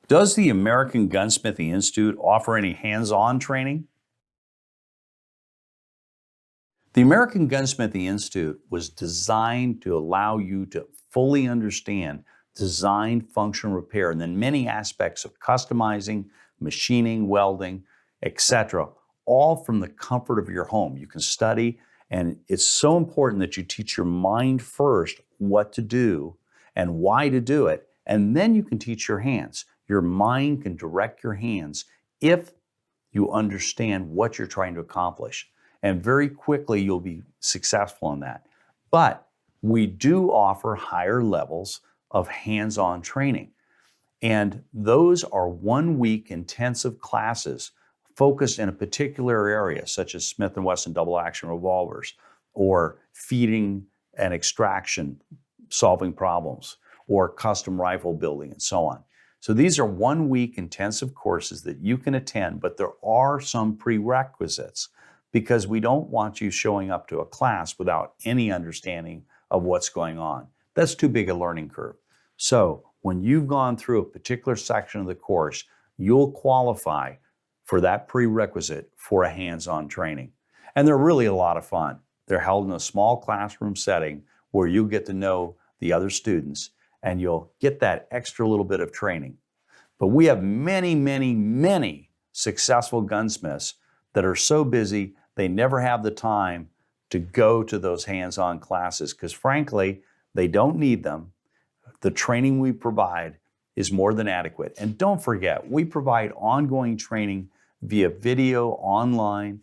Does the American Gunsmithing Institute offer any hands-on training? The American Gunsmithing Institute was designed to allow you to fully understand design, function, repair, and then many aspects of customizing, machining, welding, etc., all from the comfort of your home. You can study, and it's so important that you teach your mind first what to do and why to do it, and then you can teach your hands. Your mind can direct your hands if you understand what you're trying to accomplish. And very quickly, you'll be successful in that. But we do offer higher levels of hands-on training. And those are 1 week intensive classes focused in a particular area, such as Smith Wesson double action revolvers, or feeding and extraction, solving problems, or custom rifle building, and so on. So these are 1 week intensive courses that you can attend, but there are some prerequisites because we don't want you showing up to a class without any understanding of what's going on. That's too big a learning curve. So when you've gone through a particular section of the course, you'll qualify for that prerequisite for a hands-on training. And they're really a lot of fun. They're held in a small classroom setting where you get to know the other students and you'll get that extra little bit of training. But we have many, many, many successful gunsmiths that are so busy they never have the time to go to those hands-on classes because frankly, they don't need them. The training we provide is more than adequate. And don't forget, we provide ongoing training via video, online,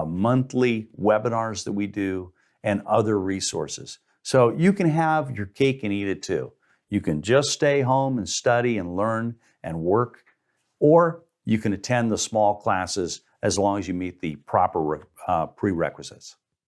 monthly webinars that we do, and other resources. So you can have your cake and eat it too. You can just stay home and study and learn and work, or you can attend the small classes as long as you meet the proper prerequisites.